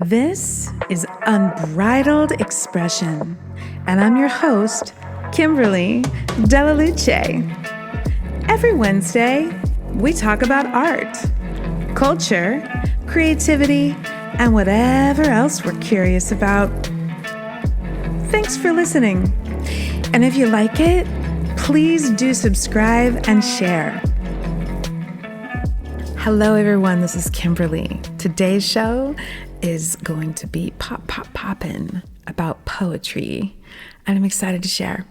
This is Unbridled Expression, and I'm your host, Kymberlee della Luce. Every Wednesday, we talk about art, culture, creativity, and whatever else we're curious about. Thanks for listening. And if you like it, please do subscribe and share. Hello, everyone. This is Kymberlee. Today's show is going to be poppin' about poetry, and I'm excited to share.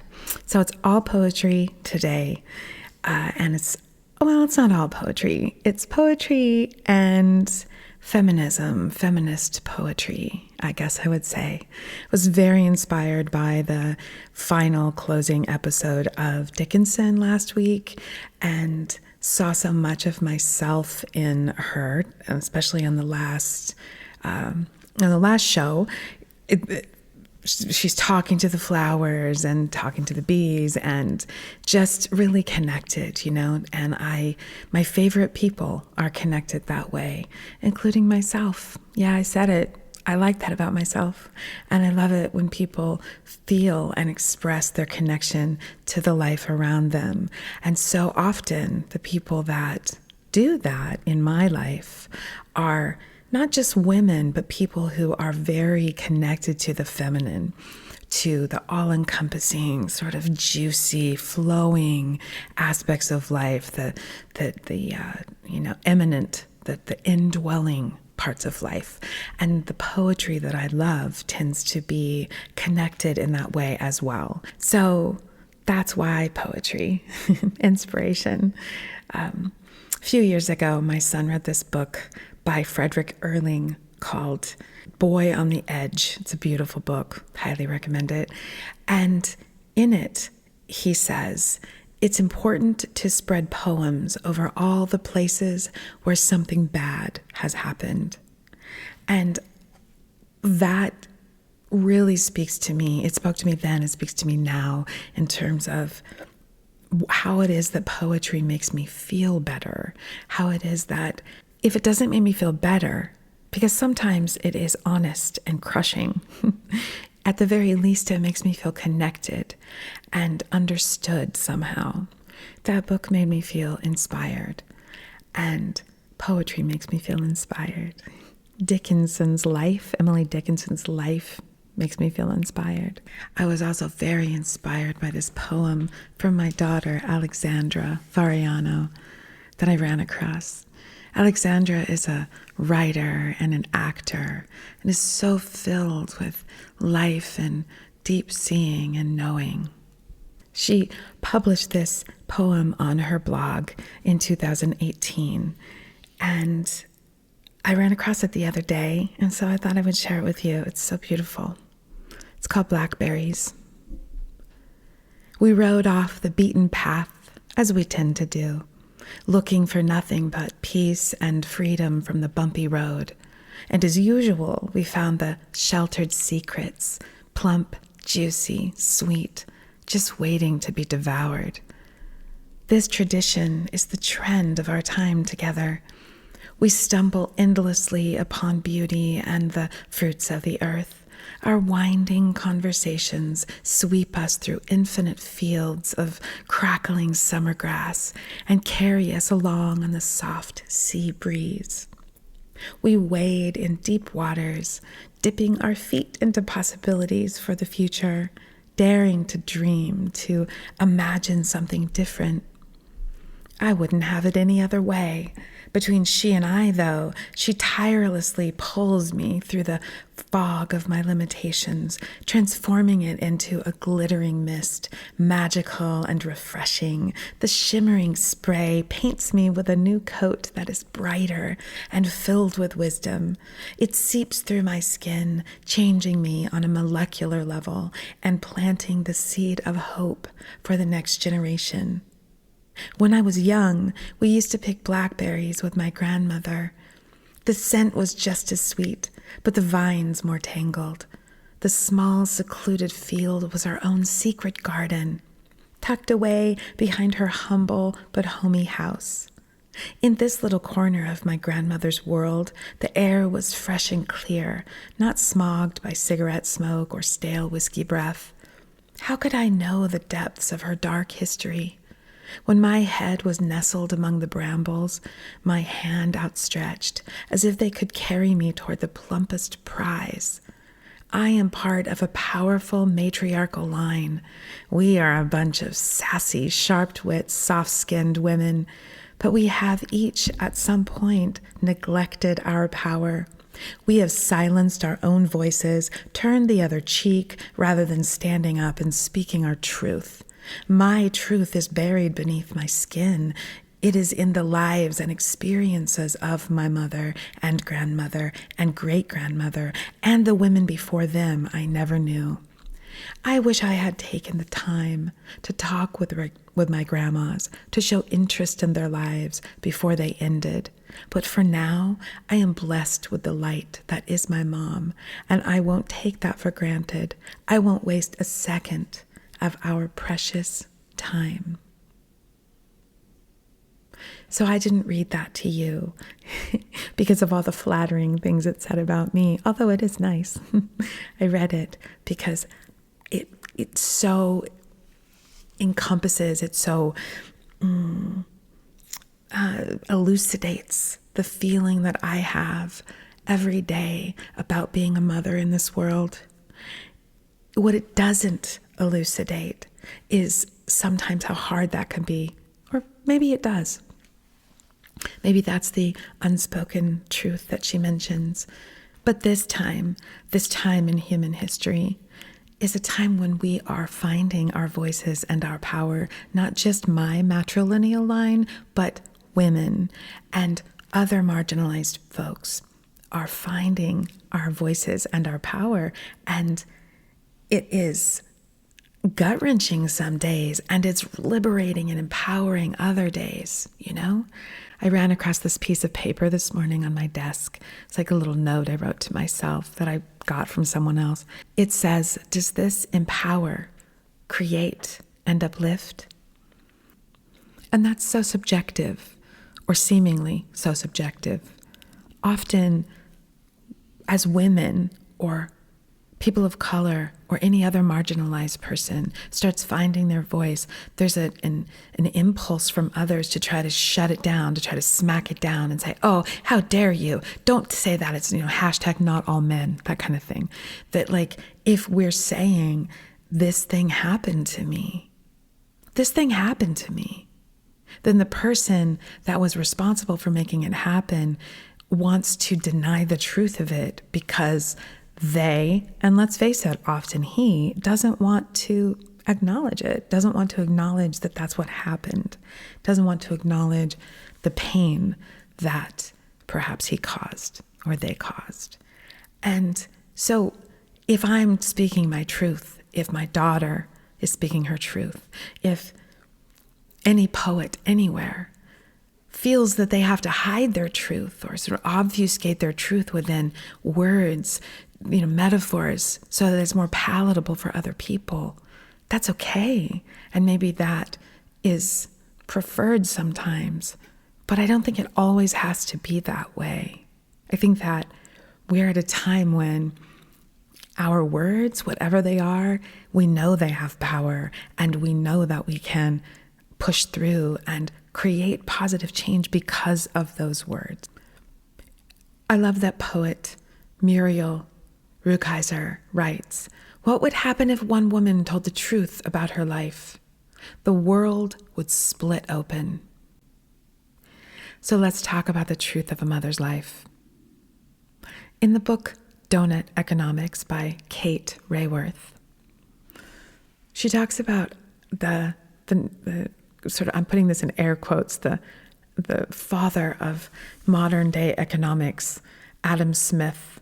So it's all poetry today, and it's not all poetry. It's poetry and feminism, feminist poetry, I guess I would say. I was very inspired by the final closing episode of Dickinson last week, and saw so much of myself in her, especially on the last show. She's talking to the flowers and talking to the bees and just really connected, and my favorite people are connected that way, including myself. Yeah, I said it. I like that about myself. And I love it when people feel and express their connection to the life around them. And so often the people that do that in my life are not just women, but people who are very connected to the feminine, to the all-encompassing, sort of juicy, flowing aspects of life, the eminent, the indwelling parts of life. And the poetry that I love tends to be connected in that way as well. So that's why poetry, inspiration. A few years ago, my son read this book by Frederick Erling called Boy on the Edge. It's a beautiful book. Highly recommend it. And in it, he says, it's important to spread poems over all the places where something bad has happened. And that really speaks to me. It spoke to me then, it speaks to me now in terms of how it is that poetry makes me feel better. How it is that if it doesn't make me feel better, because sometimes it is honest and crushing, at the very least, it makes me feel connected and understood somehow. That book made me feel inspired, and poetry makes me feel inspired. Emily Dickinson's life makes me feel inspired. I was also very inspired by this poem from my daughter, Alexandra Fariano, that I ran across. Alexandra is a writer and an actor and is so filled with life and deep seeing and knowing. She published this poem on her blog in 2018, and I ran across it the other day, and so I thought I would share it with you. It's so beautiful. It's called Blackberries. We rode off the beaten path, as we tend to do, looking for nothing but peace and freedom from the bumpy road. And as usual, we found the sheltered secrets, plump, juicy, sweet, just waiting to be devoured. This tradition is the trend of our time together. We stumble endlessly upon beauty and the fruits of the earth. Our winding conversations sweep us through infinite fields of crackling summer grass and carry us along on the soft sea breeze. We wade in deep waters, dipping our feet into possibilities for the future, daring to dream, to imagine something different. I wouldn't have it any other way. Between she and I, though, she tirelessly pulls me through the fog of my limitations, transforming it into a glittering mist, magical and refreshing. The shimmering spray paints me with a new coat that is brighter and filled with wisdom. It seeps through my skin, changing me on a molecular level and planting the seed of hope for the next generation. When I was young, we used to pick blackberries with my grandmother. The scent was just as sweet, but the vines more tangled. The small, secluded field was our own secret garden, tucked away behind her humble but homey house. In this little corner of my grandmother's world, the air was fresh and clear, not smogged by cigarette smoke or stale whiskey breath. How could I know the depths of her dark history? When my head was nestled among the brambles, my hand outstretched, as if they could carry me toward the plumpest prize. I am part of a powerful matriarchal line. We are a bunch of sassy, sharp-wit, soft-skinned women, but we have each at some point neglected our power. We have silenced our own voices, turned the other cheek, rather than standing up and speaking our truth. My truth is buried beneath my skin. It is in the lives and experiences of my mother and grandmother and great-grandmother and the women before them I never knew. I wish I had taken the time to talk with my grandmas, to show interest in their lives before they ended. But for now, I am blessed with the light that is my mom, and I won't take that for granted. I won't waste a second of our precious time. So I didn't read that to you because of all the flattering things it said about me, although it is nice. I read it because it so encompasses, it so elucidates the feeling that I have every day about being a mother in this world. What it doesn't elucidate is sometimes how hard that can be, or maybe it does. Maybe that's the unspoken truth that she mentions. But this time in human history, is a time when we are finding our voices and our power, not just my matrilineal line, but women and other marginalized folks are finding our voices and our power. And it is gut-wrenching some days, and it's liberating and empowering other days, you know? I ran across this piece of paper this morning on my desk. It's like a little note I wrote to myself that I got from someone else. It says, does this empower, create, and uplift? And that's so subjective, or seemingly so subjective. Often, as women or people of color or any other marginalized person starts finding their voice, there's an impulse from others to try to shut it down, to try to smack it down and say, oh, how dare you? Don't say that. It's, hashtag not all men, that kind of thing. That like, if we're saying this thing happened to me, then the person that was responsible for making it happen wants to deny the truth of it because they, and let's face it, often he, doesn't want to acknowledge it, doesn't want to acknowledge that that's what happened, doesn't want to acknowledge the pain that perhaps he caused or they caused. And so if I'm speaking my truth, if my daughter is speaking her truth, if any poet anywhere feels that they have to hide their truth or sort of obfuscate their truth within words, metaphors, so that it's more palatable for other people, that's okay. And maybe that is preferred sometimes, but I don't think it always has to be that way. I think that we're at a time when our words, whatever they are, we know they have power, and we know that we can push through and create positive change because of those words. I love that poet Muriel Rukeyser writes, "What would happen if one woman told the truth about her life? The world would split open." So let's talk about the truth of a mother's life. In the book Donut Economics by Kate Rayworth, she talks about the sort of, I'm putting this in air quotes, the father of modern day economics, Adam Smith,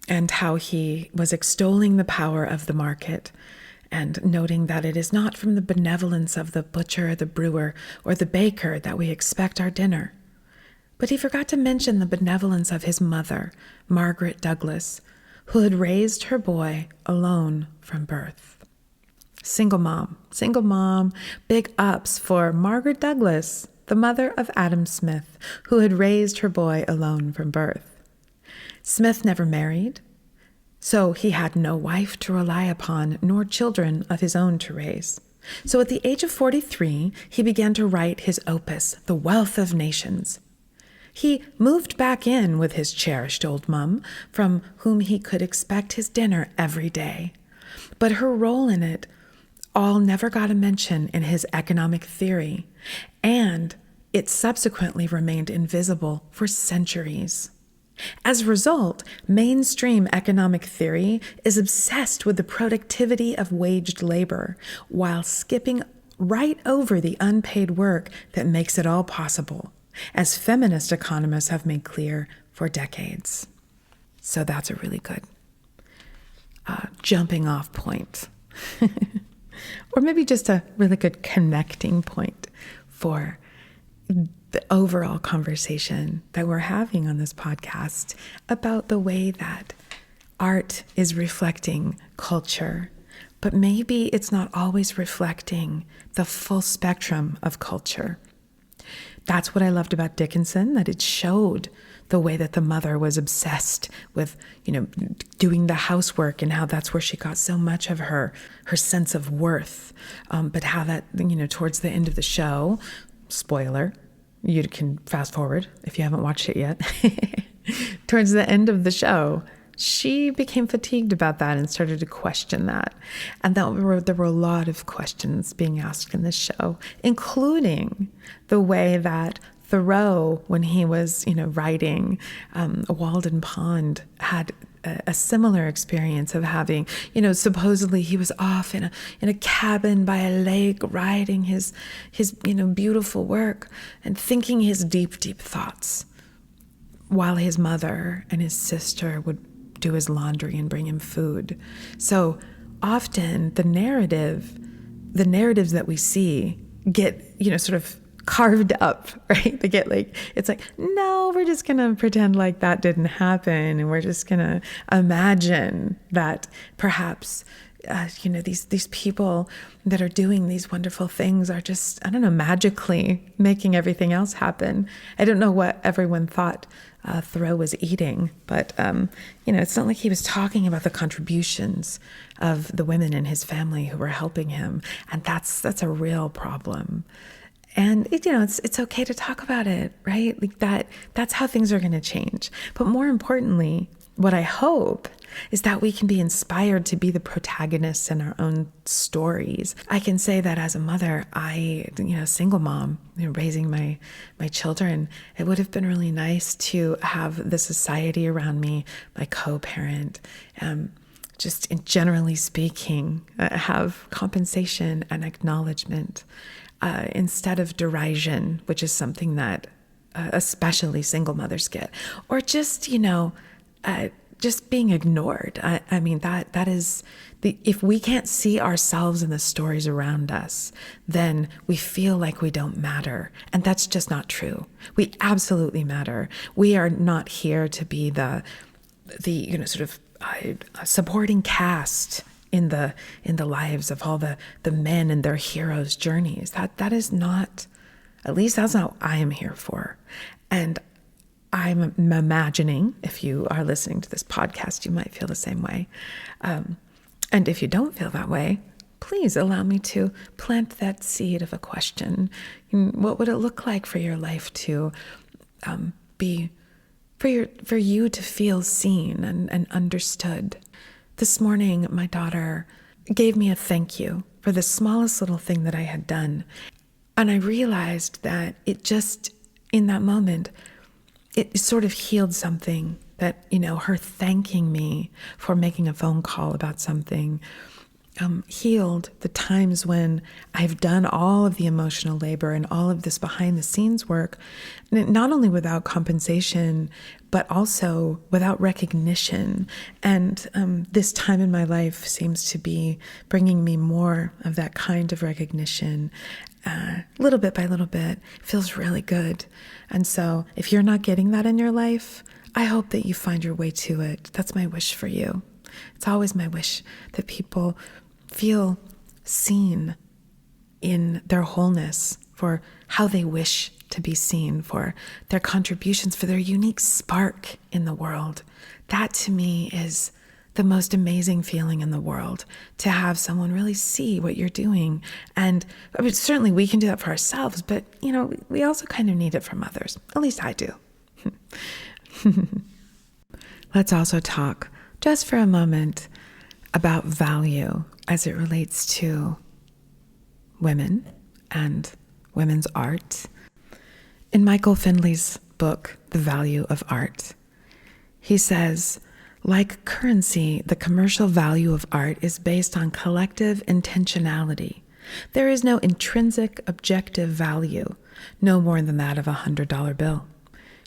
and how he was extolling the power of the market and noting that it is not from the benevolence of the butcher, the brewer, or the baker that we expect our dinner. But he forgot to mention the benevolence of his mother, Margaret Douglas, who had raised her boy alone from birth. Single mom, big ups for Margaret Douglas. the mother of Adam Smith, who had raised her boy alone from birth. Smith never married, so he had no wife to rely upon, nor children of his own to raise. So at the age of 43, he began to write his opus, The Wealth of Nations. He moved back in with his cherished old mum, from whom he could expect his dinner every day. But her role in it all never got a mention in his economic theory, and it subsequently remained invisible for centuries. As a result, mainstream economic theory is obsessed with the productivity of waged labor, while skipping right over the unpaid work that makes it all possible, as feminist economists have made clear for decades. So that's a really good jumping off point. Or maybe just a really good connecting point for the overall conversation that we're having on this podcast about the way that art is reflecting culture, but maybe it's not always reflecting the full spectrum of culture. That's what I loved about Dickinson, that it showed the way that the mother was obsessed with, doing the housework, and how that's where she got so much of her sense of worth. But how that, towards the end of the show, spoiler, you can fast forward if you haven't watched it yet, towards the end of the show, she became fatigued about that and started to question that. And there were a lot of questions being asked in this show, including the way that Thoreau, when he was, writing Walden Pond, had a similar experience of having, supposedly he was off in a cabin by a lake writing his beautiful work and thinking his deep, deep thoughts, while his mother and his sister would do his laundry and bring him food. So often the narratives that we see get, sort of carved up, right? They get it's like, no, we're just going to pretend like that didn't happen. And we're just going to imagine that perhaps, these people that are doing these wonderful things are just, magically making everything else happen. I don't know what everyone thought Thoreau was eating, but, it's not like he was talking about the contributions of the women in his family who were helping him. And that's a real problem. And it's okay to talk about it, right? That's how things are going to change. But more importantly, what I hope is that we can be inspired to be the protagonists in our own stories. I can say that as a mother, single mom, raising my children, it would have been really nice to have the society around me, my co-parent, just generally speaking, have compensation and acknowledgement. Instead of derision, which is something that especially single mothers get, or just, just being ignored. That is if we can't see ourselves in the stories around us, then we feel like we don't matter. And that's just not true. We absolutely matter. We are not here to be the supporting cast in the lives of all the men and their heroes' journeys. That is not, at least that's not what I am here for. And I'm imagining, if you are listening to this podcast, you might feel the same way. And if you don't feel that way, please allow me to plant that seed of a question. What would it look like for your life to be, for you to feel seen and understood? This morning, my daughter gave me a thank you for the smallest little thing that I had done. And I realized that it just, in that moment, it sort of healed something that, her thanking me for making a phone call about something healed the times when I've done all of the emotional labor and all of this behind the scenes work, not only without compensation, but also without recognition. And this time in my life seems to be bringing me more of that kind of recognition. Little bit by little bit, feels really good. And so if you're not getting that in your life, I hope that you find your way to it. That's my wish for you. It's always my wish that people feel seen in their wholeness for how they wish to be seen for their contributions, for their unique spark in the world. That to me is the most amazing feeling in the world, to have someone really see what you're doing. And I mean, certainly we can do that for ourselves, but we also kind of need it from others. At least I do. Let's also talk just for a moment about value as it relates to women and women's art. In Michael Findley's book, The Value of Art, he says, like currency, the commercial value of art is based on collective intentionality. There is no intrinsic objective value, no more than that of $100 bill.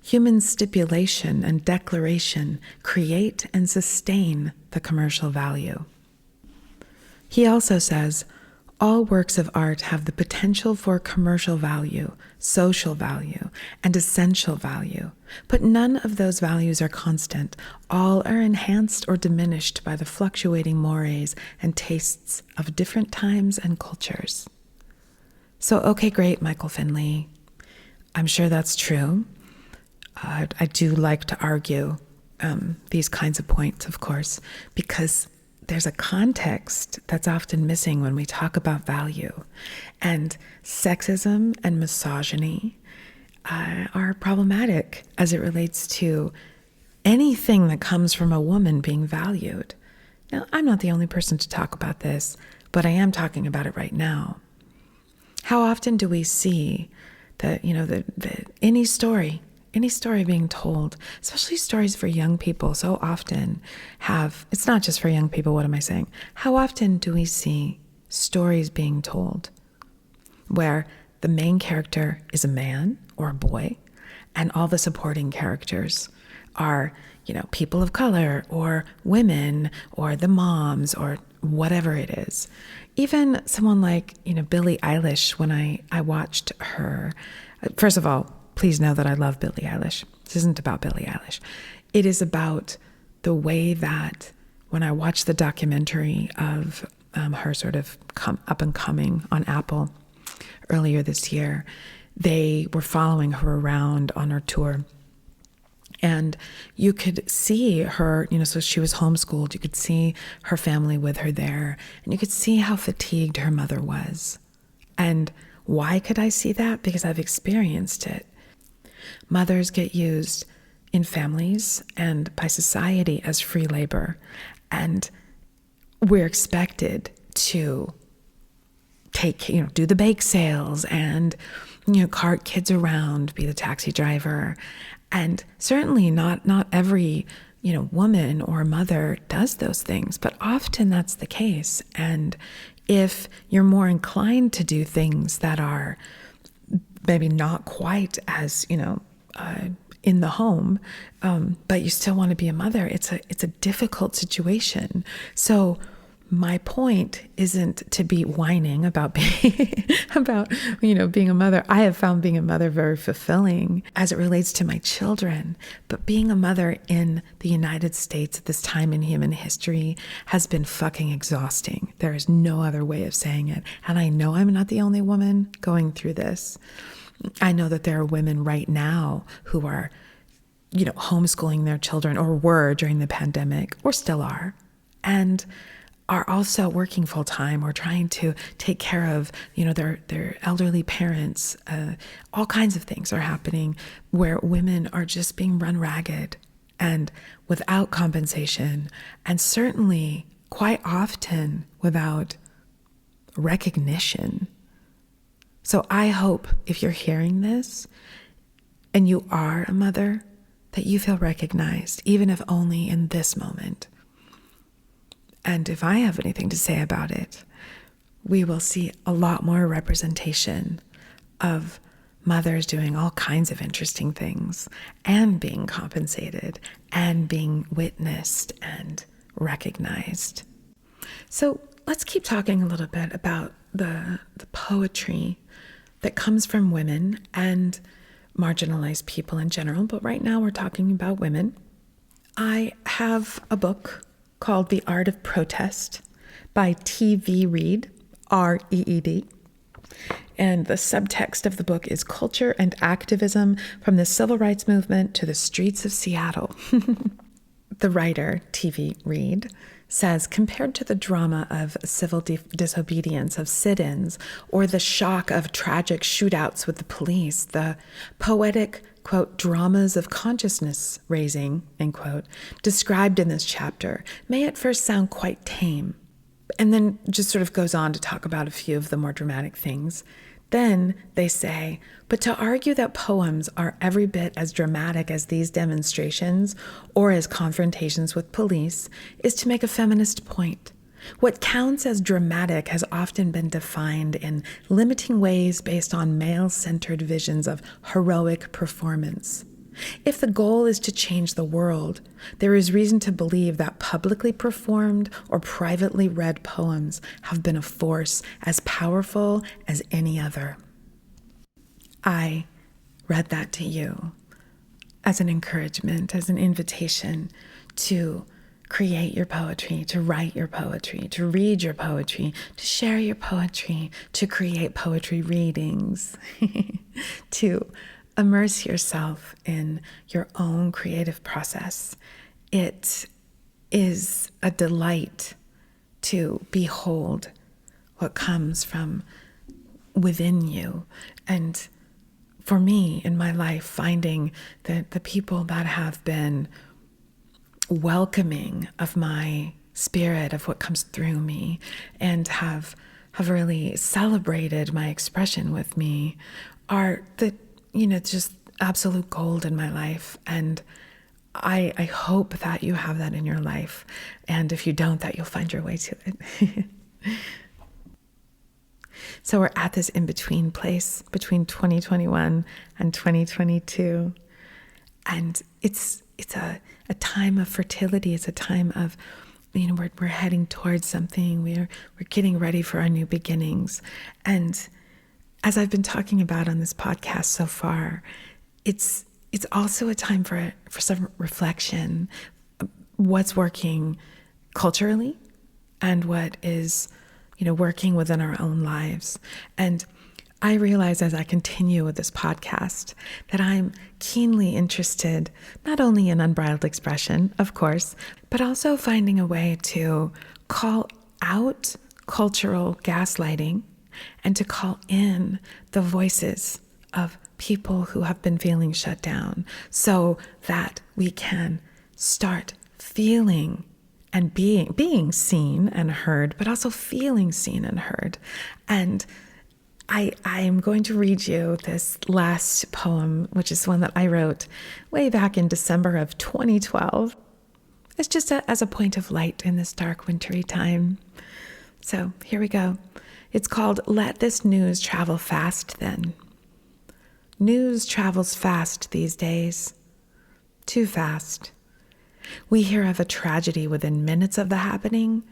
Human stipulation and declaration create and sustain the commercial value. He also says, all works of art have the potential for commercial value, social value, and essential value, but none of those values are constant. All are enhanced or diminished by the fluctuating mores and tastes of different times and cultures. So, okay, great, Michael Findley. I'm sure that's true. I do like to argue these kinds of points, of course, because there's a context that's often missing when we talk about value. And sexism and misogyny are problematic as it relates to anything that comes from a woman being valued. Now, I'm not the only person to talk about this, but I am talking about it right now. How often do we see that, any story being told, especially stories for young people, so often it's not just for young people, what am I saying? How often do we see stories being told where the main character is a man or a boy, and all the supporting characters are, people of color or women or the moms or whatever it is. Even someone like, Billie Eilish, when I watched her, first of all, please know that I love Billie Eilish. This isn't about Billie Eilish. It is about the way that when I watched the documentary of her sort of up and coming on Apple earlier this year, they were following her around on her tour. And you could see her, so she was homeschooled. You could see her family with her there. And you could see how fatigued her mother was. And why could I see that? Because I've experienced it. Mothers get used in families and by society as free labor. And we're expected to do the bake sales and, cart kids around, be the taxi driver. And certainly not every, woman or mother does those things, but often that's the case. And if you're more inclined to do things that are maybe not quite as, in the home, but you still want to be a mother, it's a difficult situation. So my point isn't to be whining about being a mother. I have found being a mother very fulfilling as it relates to my children, but being a mother in the United States at this time in human history has been fucking exhausting. There is no other way of saying it. And I know I'm not the only woman going through this. I know that there are women right now who are, homeschooling their children, or were during the pandemic, or still are, and are also working full time or trying to take care of, their elderly parents. All kinds of things are happening where women are just being run ragged and without compensation, and certainly quite often without recognition. So I hope if you're hearing this and you are a mother, that you feel recognized, even if only in this moment. And if I have anything to say about it, we will see a lot more representation of mothers doing all kinds of interesting things and being compensated and being witnessed and recognized. So let's keep talking a little bit about the poetry that comes from women and marginalized people in general, but right now we're talking about women. I have a book called The Art of Protest by T.V. Reed, R-E-E-D. And the subtext of the book is culture and activism from the civil rights movement to the streets of Seattle. The writer, TV Reed, says, compared to the drama of civil disobedience, of sit-ins, or the shock of tragic shootouts with the police, the poetic, quote, dramas of consciousness raising, end quote, described in this chapter may at first sound quite tame, and then just sort of goes on to talk about a few of the more dramatic things. Then they say, but to argue that poems are every bit as dramatic as these demonstrations or as confrontations with police is to make a feminist point. What counts as dramatic has often been defined in limiting ways based on male-centered visions of heroic performance. If the goal is to change the world, there is reason to believe that publicly performed or privately read poems have been a force as powerful as any other. I read that to you as an encouragement, as an invitation to create your poetry, to write your poetry, to read your poetry, to share your poetry, to create poetry readings, to immerse yourself in your own creative process. It is a delight to behold what comes from within you. And for me, in my life, finding that the people that have been welcoming of my spirit, of what comes through me, and have really celebrated my expression with me are just absolute gold in my life. And I hope that you have that in your life. And if you don't, that you'll find your way to it. So we're at this in-between place between 2021 and 2022. And it's a time of fertility. It's a time of, we're heading towards something. We're getting ready for our new beginnings. And as I've been talking about on this podcast so far, it's also a time for some reflection, what's working culturally and what is, working within our own lives. And I realize as I continue with this podcast that I'm keenly interested not only in unbridled expression, of course, but also finding a way to call out cultural gaslighting and to call in the voices of people who have been feeling shut down so that we can start feeling and being seen and heard, but also feeling seen and heard. And I am going to read you this last poem, which is one that I wrote way back in December of 2012. It's just as a point of light in this dark, wintry time. So here we go. It's called Let This News Travel Fast Then. News travels fast these days. Too fast. We hear of a tragedy within minutes of the happening.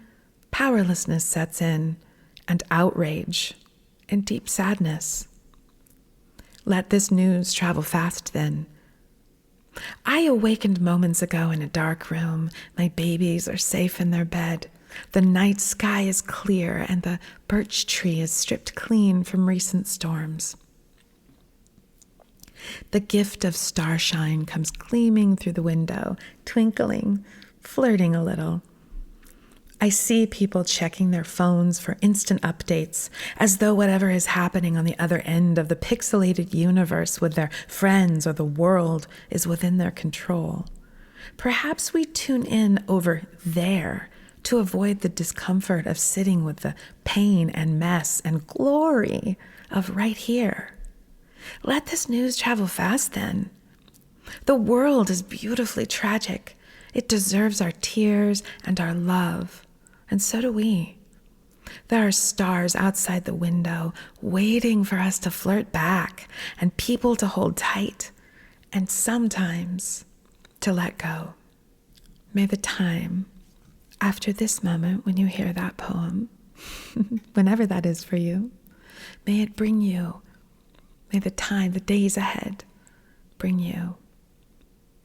Powerlessness sets in, and outrage, and deep sadness. Let this news travel fast then. I awakened moments ago in a dark room. My babies are safe in their bed. The night sky is clear and the birch tree is stripped clean from recent storms. The gift of starshine comes gleaming through the window, twinkling, flirting a little. I see people checking their phones for instant updates, as though whatever is happening on the other end of the pixelated universe with their friends or the world is within their control. Perhaps we tune in over there to avoid the discomfort of sitting with the pain and mess and glory of right here. Let this news travel fast then. The world is beautifully tragic. It deserves our tears and our love. And so do we. There are stars outside the window waiting for us to flirt back and people to hold tight and sometimes to let go. May the time after this moment when you hear that poem, whenever that is for you, may it bring you, may the time, the days ahead bring you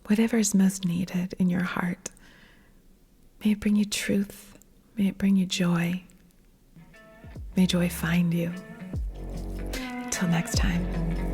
whatever is most needed in your heart. May it bring you truth. May it bring you joy. May joy find you. Until next time.